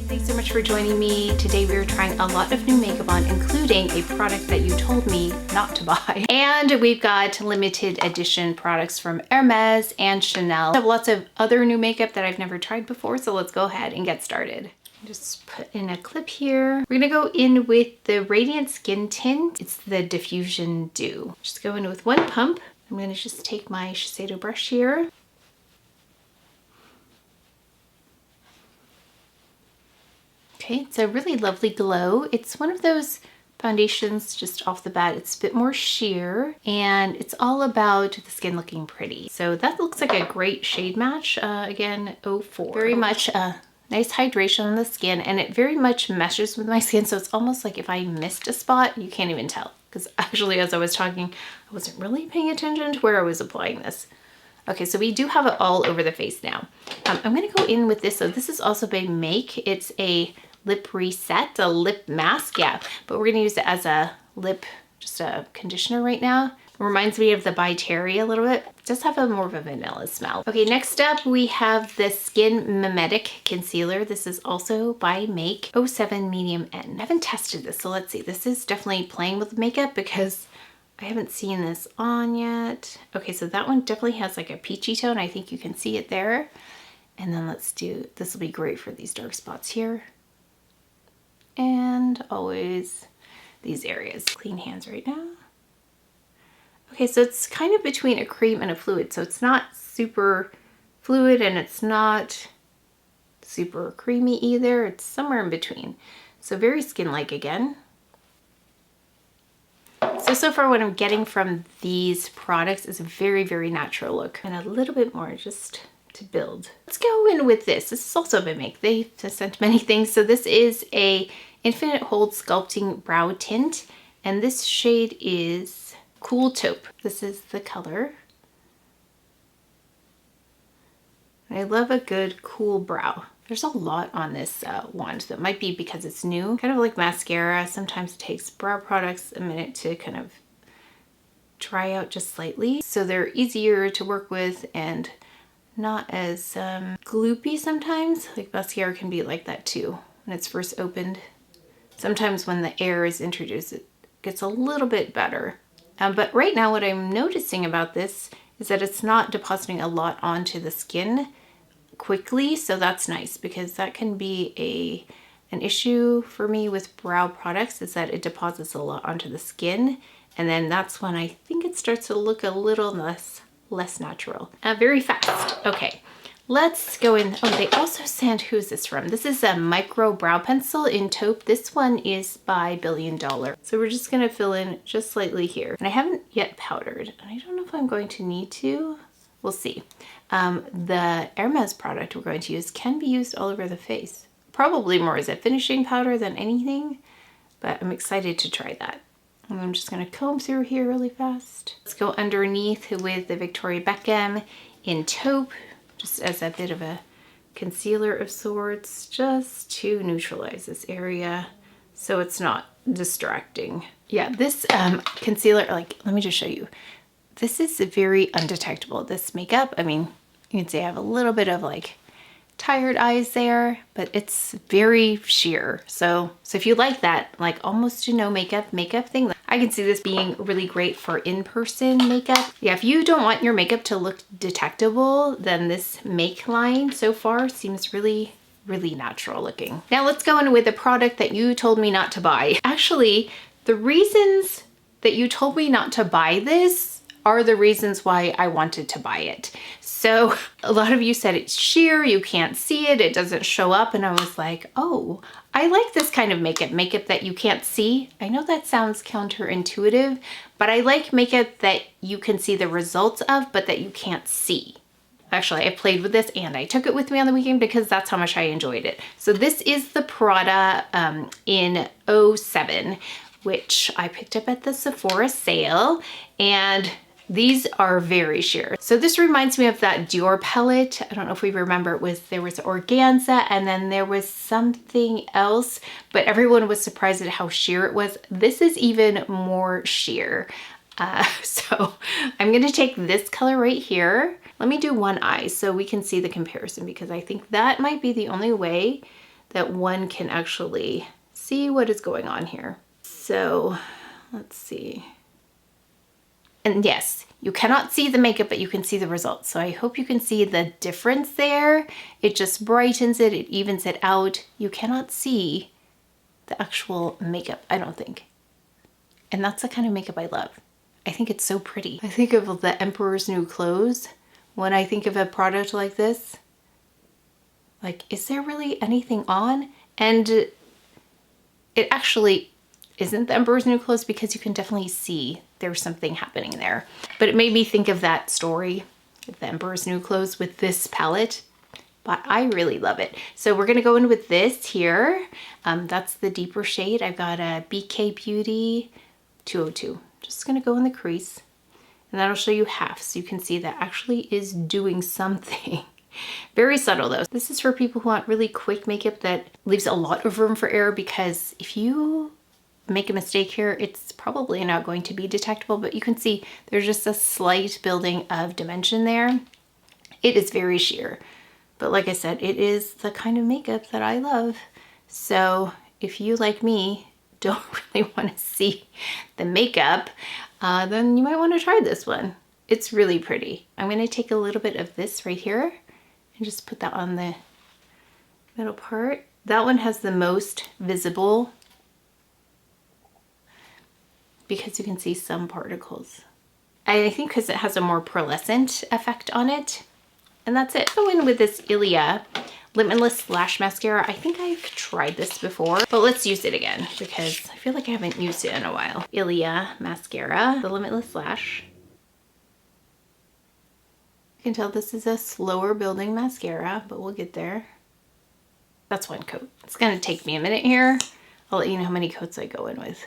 Thanks so much for joining me. Today we are trying a lot of new makeup on, including a product that you told me not to buy. And we've got limited edition products from Hermes and Chanel. I have lots of other new makeup that I've never tried before, so let's go ahead and get started. Just put in a clip here. We're gonna go in with the Radiant Skin Tint. It's the Diffusion Dew. Just go in with one pump. I'm gonna just take my Shieseido brush here. Okay, it's a really lovely glow. It's one of those foundations just off the bat. It's a bit more sheer and it's all about the skin looking pretty. So that looks like a great shade match. Again, 04. Very much nice hydration on the skin, and it very much meshes with my skin. So it's almost like if I missed a spot, you can't even tell. Because actually, as I was talking, I wasn't really paying attention to where I was applying this. Okay, so we do have it all over the face now. I'm gonna go in with this. So this is also by Make. It's a lip reset, a lip mask, yeah, but we're gonna use it as a lip, just a conditioner right now. It reminds me of the By Terry a little bit. It does have a more of a vanilla smell. Okay, next up we have the Skin Mimetic Concealer. This is also by Make, 07 Medium N. I haven't tested this, so let's see. This is definitely playing with makeup because I haven't seen this on yet. Okay, so that one definitely has like a peachy tone. I think you can see it there. And then let's do, this will be great for these dark spots here. And always these areas. Clean hands right now. Okay, so it's kind of between a cream and a fluid. So it's not super fluid and it's not super creamy either. It's somewhere in between. So very skin-like again. So far what I'm getting from these products is a very, very natural look. And a little bit more just to build. Let's go in with this. This is also by Make. They sent many things. So this is a Infinite Hold Sculpting Brow Tint, and this shade is Cool Taupe. This is the color. I love a good cool brow. There's a lot on this wand. That might be because it's new. Kind of like mascara. Sometimes it takes brow products a minute to kind of dry out just slightly. So they're easier to work with and not as gloopy sometimes. Like mascara can be like that too when it's first opened. Sometimes when the air is introduced, it gets a little bit better. But right now what I'm noticing about this is that it's not depositing a lot onto the skin quickly. So that's nice because that can be an issue for me with brow products, is that it deposits a lot onto the skin. And then that's when I think it starts to look a little less natural. Very fast. Okay. Let's go in. Oh, they also sent, who's this from? This is a micro brow pencil in Taupe. This one is by Billion Dollar. So we're just gonna fill in just slightly here. And I haven't yet powdered, and I don't know if I'm going to need to. We'll see. The Hermes product we're going to use can be used all over the face. Probably more as a finishing powder than anything, but I'm excited to try that. And I'm just gonna comb through here really fast. Let's go underneath with the Victoria Beckham in Taupe, just as a bit of a concealer of sorts, just to neutralize this area so it's not distracting. Yeah, this concealer, like, let me just show you. This is very undetectable, this makeup. I mean, you can see I have a little bit of like tired eyes there, but it's very sheer. So if you like that, like almost to no makeup thing, I can see this being really great for in-person makeup. Yeah, if you don't want your makeup to look detectable, then this Make line so far seems really, really natural looking. Now let's go in with the product that you told me not to buy. Actually, the reasons that you told me not to buy this are the reasons why I wanted to buy it. So a lot of you said it's sheer, you can't see it, it doesn't show up. And I was like, oh, I like this kind of makeup that you can't see. I know that sounds counterintuitive, but I like makeup that you can see the results of, but that you can't see. Actually, I played with this and I took it with me on the weekend because that's how much I enjoyed it. So this is the Prada in 07, which I picked up at the Sephora sale, and these are very sheer. So this reminds me of that Dior palette. I don't know if we remember, there was organza and then there was something else, but everyone was surprised at how sheer it was. This is even more sheer. So I'm gonna take this color right here. Let me do one eye so we can see the comparison, because I think that might be the only way that one can actually see what is going on here. So let's see. And yes, you cannot see the makeup, but you can see the results. So I hope you can see the difference there. It just brightens it, it evens it out. You cannot see the actual makeup, I don't think. And that's the kind of makeup I love. I think it's so pretty. I think of the Emperor's New Clothes when I think of a product like this. Like, is there really anything on? And it actually isn't the Emperor's New Clothes because you can definitely see there's something happening there. But it made me think of that story, the Emperor's New Clothes, with this palette. But I really love it. So we're gonna go in with this here. That's the deeper shade. I've got a BK Beauty 202. Just gonna go in the crease, and that'll show you half so you can see that actually is doing something. Very subtle though. This is for people who want really quick makeup that leaves a lot of room for error, because if you make a mistake here, it's probably not going to be detectable, but you can see there's just a slight building of dimension there. It is very sheer, but like I said, it is the kind of makeup that I love. So if you, like me, don't really want to see the makeup, then you might want to try this one. It's really pretty. I'm going to take a little bit of this right here and just put that on the middle part. That one has the most visible because you can see some particles. I think because it has a more pearlescent effect on it. And that's it. Go in with this Ilia Limitless Lash Mascara. I think I've tried this before, but let's use it again because I feel like I haven't used it in a while. Ilia Mascara, the Limitless Lash. You can tell this is a slower building mascara, but we'll get there. That's one coat. It's gonna take me a minute here. I'll let you know how many coats I go in with.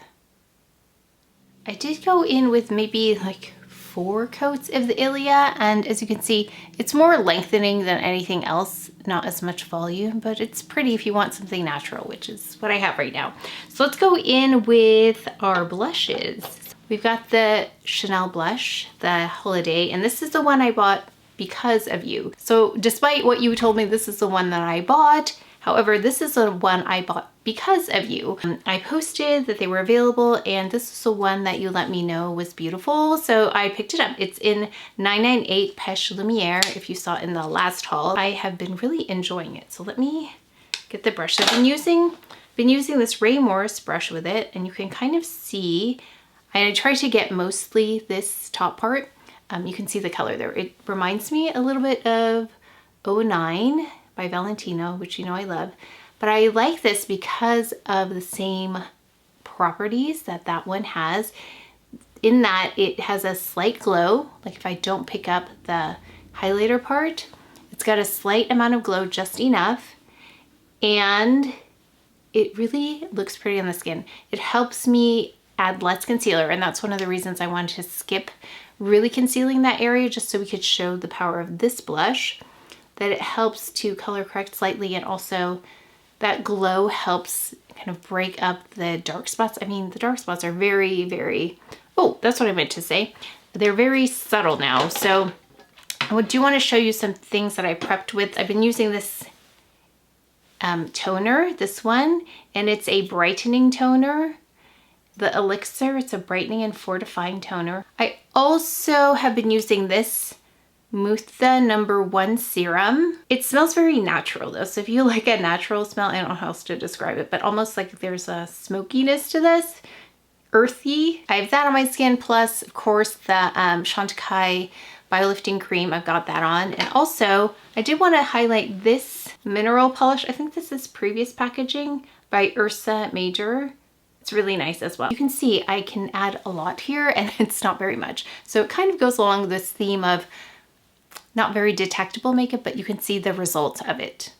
I did go in with maybe like 4 coats of the Ilia, and as you can see, it's more lengthening than anything else, not as much volume, but it's pretty if you want something natural, which is what I have right now. So let's go in with our blushes. We've got the Chanel blush, the Holiday, and this is the one I bought because of you. So despite what you told me, this is the one that I bought. However, this is the one I bought because of you. I posted that they were available, and this is the one that you let me know was beautiful, so I picked it up. It's in 998 Pesche Lumiere, if you saw it in the last haul. I have been really enjoying it, so let me get the brush. I've been using this Ray Morris brush with it, and you can kind of see, I tried to get mostly this top part. You can see the color there. It reminds me a little bit of 09 by Valentino, which you know I love, but I like this because of the same properties that that one has, in that it has a slight glow. Like if I don't pick up the highlighter part, it's got a slight amount of glow, just enough, and it really looks pretty on the skin. It helps me add less concealer, and that's one of the reasons I wanted to skip really concealing that area, just so we could show the power of this blush, that it helps to color correct slightly, and also that glow helps kind of break up the dark spots. I mean, the dark spots are very, very, oh, that's what I meant to say. They're very subtle now. So I do want to show you some things that I prepped with. I've been using this toner, this one, and it's a brightening toner. The Elixir, it's a brightening and fortifying toner. I also have been using this Mutha No. 1 serum. It smells very natural though, so if you like a natural smell, I don't know how else to describe it, but almost like there's a smokiness to this, earthy. I have that on my skin, plus of course the Chantecaille Biolifting Cream, I've got that on. And also I did want to highlight this mineral polish. I think this is previous packaging by Ursa Major. It's really nice as well. You can see I can add a lot here, and it's not very much. So it kind of goes along this theme of not very detectable makeup, but you can see the results of it.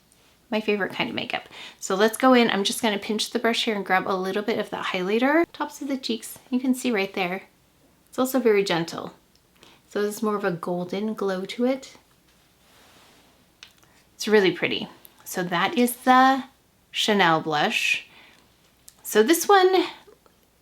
My favorite kind of makeup. So let's go in. I'm just going to pinch the brush here and grab a little bit of that highlighter. Tops of the cheeks, you can see right there. It's also very gentle. So there's more of a golden glow to it. It's really pretty. So that is the Chanel blush. So this one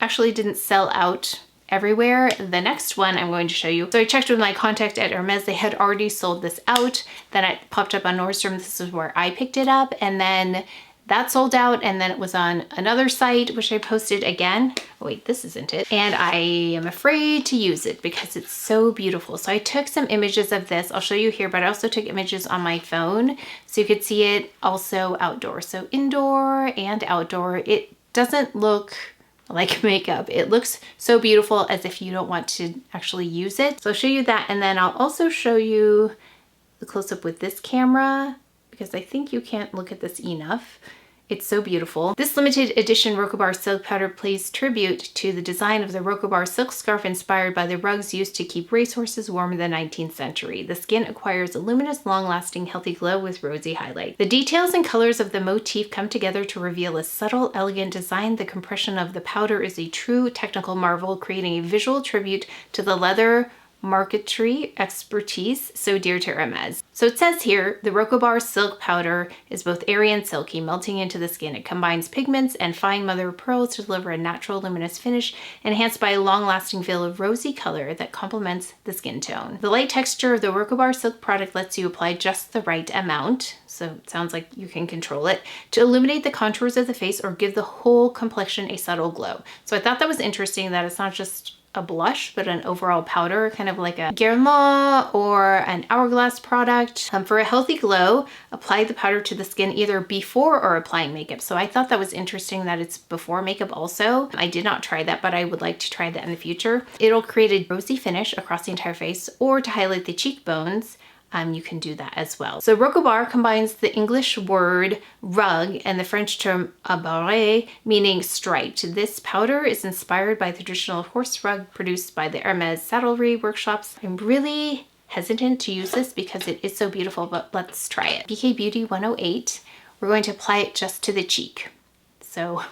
actually didn't sell out everywhere. The next one I'm going to show you. So I checked with my contact at Hermes. They had already sold this out. Then it popped up on Nordstrom. This is where I picked it up. And then That sold out, and then it was on another site, which I posted again. Oh, wait, this isn't it. And I am afraid to use it because it's so beautiful. So I took some images of this. I'll show you here, but I also took images on my phone so you could see it also outdoor. So indoor and outdoor. It doesn't look like makeup. It looks so beautiful as if you don't want to actually use it. So I'll show you that, and then I'll also show you the close-up with this camera because I think you can't look at this enough. It's so beautiful. This limited edition Rocabar silk powder pays tribute to the design of the Rocabar silk scarf inspired by the rugs used to keep racehorses warm in the 19th century. The skin acquires a luminous, long-lasting, healthy glow with rosy highlight. The details and colors of the motif come together to reveal a subtle, elegant design. The compression of the powder is a true technical marvel, creating a visual tribute to the leather marquetry expertise so dear to Hermes. So it says here, the Rocabar silk powder is both airy and silky, melting into the skin. It combines pigments and fine mother of pearl to deliver a natural luminous finish, enhanced by a long-lasting veil of rosy color that complements the skin tone. The light texture of the Rocabar silk product lets you apply just the right amount, so it sounds like you can control it, to illuminate the contours of the face or give the whole complexion a subtle glow. So I thought that was interesting that it's not just a blush, but an overall powder, kind of like a Guerlain or an Hourglass product. For a healthy glow, apply the powder to the skin either before or applying makeup. So I thought that was interesting that it's before makeup also. I did not try that, but I would like to try that in the future. It'll create a rosy finish across the entire face, or to highlight the cheekbones, you can do that as well. So Rocabar combines the English word rug and the French term abarré, meaning striped. This powder is inspired by the traditional horse rug produced by the Hermes saddlery workshops. I'm really hesitant to use this because it is so beautiful, but let's try it. BK Beauty 108. We're going to apply it just to the cheek. So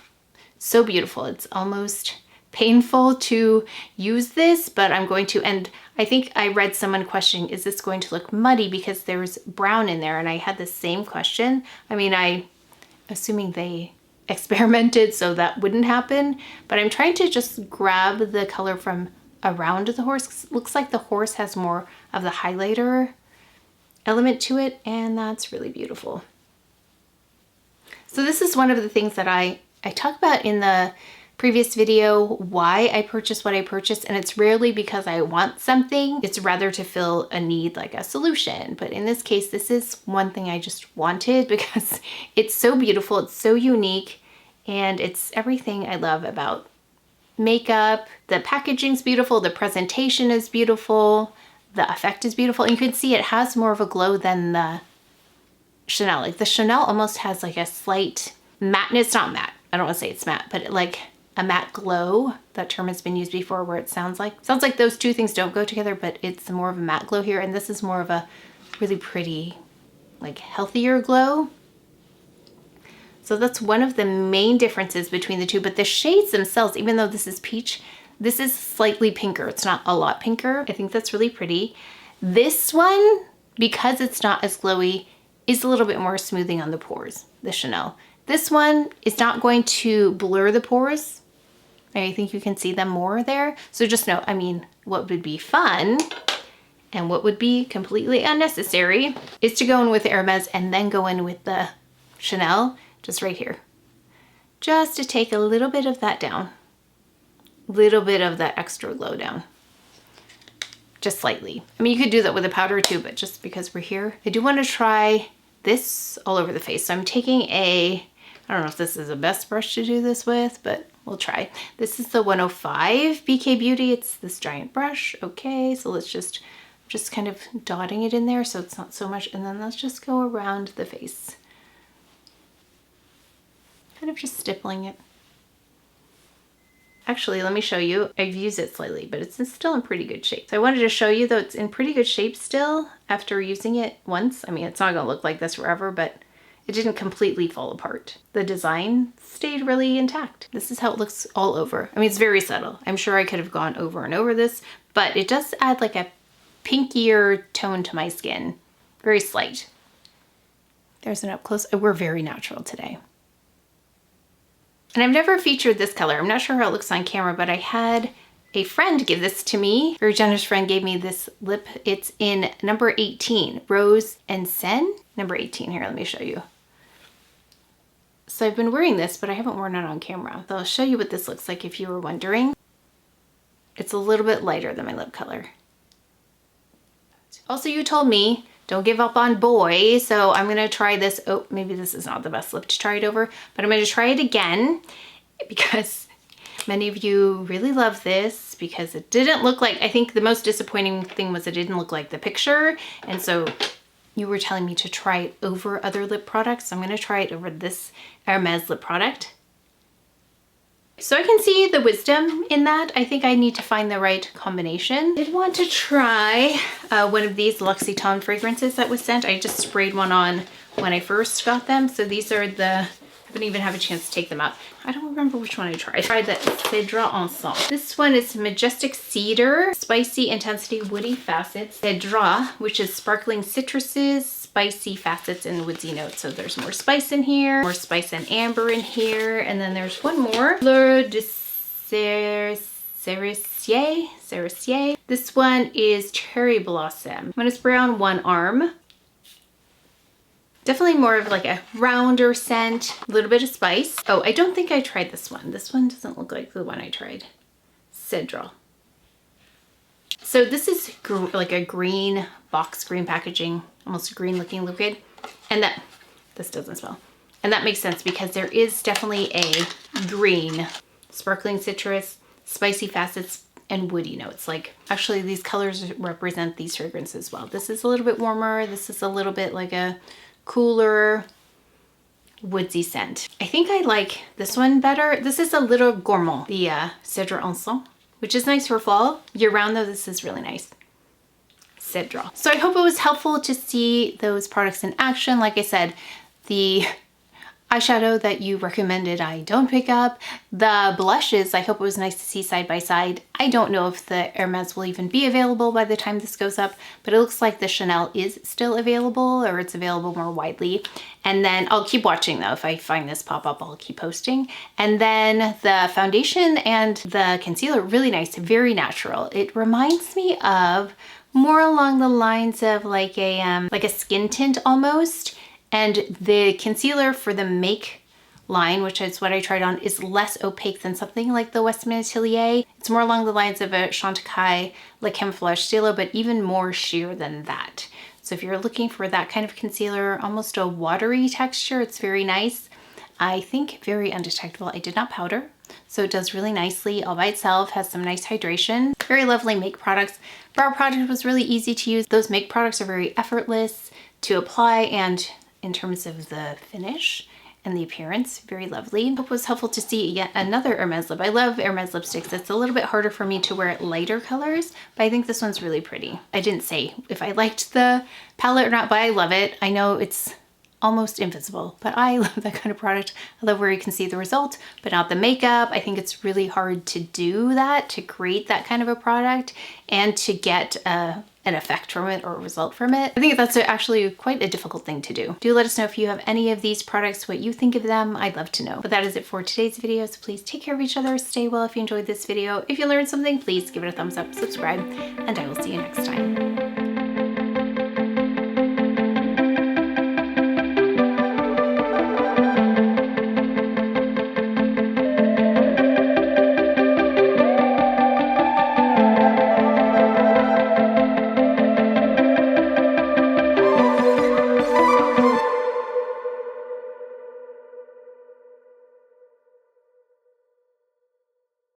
beautiful. It's almost painful to use this, but I'm going to, and I think I read someone questioning, is this going to look muddy because there's brown in there? And I had the same question. I mean, assuming they experimented so that wouldn't happen, but I'm trying to just grab the color from around the horse. It looks like the horse has more of the highlighter element to it, and that's really beautiful. So this is one of the things that I talk about in the previous video, why I purchase what I purchase, and it's rarely because I want something. It's rather to fill a need, like a solution. But in this case, this is one thing I just wanted because it's so beautiful, it's so unique, and it's everything I love about makeup. The packaging's beautiful, the presentation is beautiful, the effect is beautiful, and you can see it has more of a glow than the Chanel. Like the Chanel almost has like a slight matte, and it's not matte. I don't want to say it's matte, but like a matte glow. That term has been used before where it sounds like those two things don't go together, but it's more of a matte glow here, and this is more of a really pretty, like healthier glow. So that's one of the main differences between the two, but the shades themselves, even though this is peach, this is slightly pinker. It's not a lot pinker. I think that's really pretty. This one, because it's not as glowy, is a little bit more smoothing on the pores, the Chanel. This one is not going to blur the pores. I think you can see them more there. So just know, I mean, what would be fun and what would be completely unnecessary is to go in with the Hermes and then go in with the Chanel, just right here. Just to take a little bit of that down. A little bit of that extra glow down. Just slightly. I mean, you could do that with a powder too, but just because we're here, I do want to try this all over the face. So I'm taking I don't know if this is the best brush to do this with, but we'll try. This is the 105 BK Beauty. It's this giant brush. Okay, so let's just kind of dotting it in there so it's not so much. And then let's just go around the face. Kind of just stippling it. Actually, let me show you. I've used it slightly, but it's still in pretty good shape. So I wanted to show you though it's in pretty good shape still after using it once. I mean, it's not gonna look like this forever, but it didn't completely fall apart. The design stayed really intact. This is how it looks all over. I mean, it's very subtle. I'm sure I could have gone over and over this, but it does add like a pinkier tone to my skin. Very slight. There's an up close. We're very natural today. And I've never featured this color. I'm not sure how it looks on camera, but I had a friend give this to me. A very generous friend gave me this lip. It's in number 18, Rose and Sen. Number 18 here, let me show you. So I've been wearing this, but I haven't worn it on camera. So I'll show you what this looks like if you were wondering. It's a little bit lighter than my lip color. Also, you told me don't give up on boy, so I'm gonna try this. Oh, maybe this is not the best lip to try it over, but I'm gonna try it again because many of you really love this because it didn't look like, I think the most disappointing thing was it didn't look like the picture. And so you were telling me to try it over other lip products. So I'm gonna try it over this Hermes lip product. So I can see the wisdom in that. I think I need to find the right combination. I did want to try one of these L'Occitane fragrances that was sent. I just sprayed one on when I first got them. So these are I haven't even had a chance to take them out. I don't remember which one I tried. I tried the CÉDRAT ENCENS. This one is Majestic Cedar, Spicy Intensity Woody Facets. CÉDRAT, which is Sparkling Citruses, Spicy Facets, and Woodsy Notes. So there's more spice in here, more spice and amber in here. And then there's one more, Fleur de Cerisier. This one is Cherry Blossom. I'm gonna spray on one arm. Definitely more of like a rounder scent, a little bit of spice. Oh, I don't think I tried this one. This one doesn't look like the one I tried. CÉDRAT. So this is like a green box, green packaging, almost a green looking liquid. And this doesn't smell. And that makes sense because there is definitely a green, sparkling citrus, spicy facets, and woody notes. Like actually these colors represent these fragrances as well. This is a little bit warmer. This is a little bit like a cooler woodsy scent. I think I like this one better. This is a little gourmand, the CÉDRAT ENCENS, which is nice for fall. Year round though, this is really nice. CÉDRAT. So I hope it was helpful to see those products in action. Like I said, the eyeshadow that you recommended I don't pick up. The blushes, I hope it was nice to see side by side. I don't know if the Hermes will even be available by the time this goes up, but it looks like the Chanel is still available, or it's available more widely. And then I'll keep watching though. If I find this pop up, I'll keep posting. And then the foundation and the concealer, really nice, very natural. It reminds me of more along the lines of like a skin tint almost. And the concealer for the Make line, which is what I tried on, is less opaque than something like the Westman Atelier. It's more along the lines of a Chantecaille Le Camouflage Stylo, but even more sheer than that. So if you're looking for that kind of concealer, almost a watery texture, it's very nice. I think very undetectable. I did not powder, so it does really nicely all by itself, has some nice hydration. Very lovely Make products. Brow product was really easy to use. Those Make products are very effortless to apply, and in terms of the finish and the appearance, very lovely. Hope it was helpful to see yet another Hermes lip. I love Hermes lipsticks. It's a little bit harder for me to wear lighter colors, but I think this one's really pretty. I didn't say if I liked the palette or not, but I love it. I know it's almost invisible, but I love that kind of product. I love where you can see the result, but not the makeup. I think it's really hard to do that, to create that kind of a product and to get an effect from it or a result from it. I think that's actually quite a difficult thing to do. Do let us know if you have any of these products, what you think of them. I'd love to know. But that is it for today's video. So please take care of each other. Stay well if you enjoyed this video. If you learned something, please give it a thumbs up, subscribe, and I will see you next time.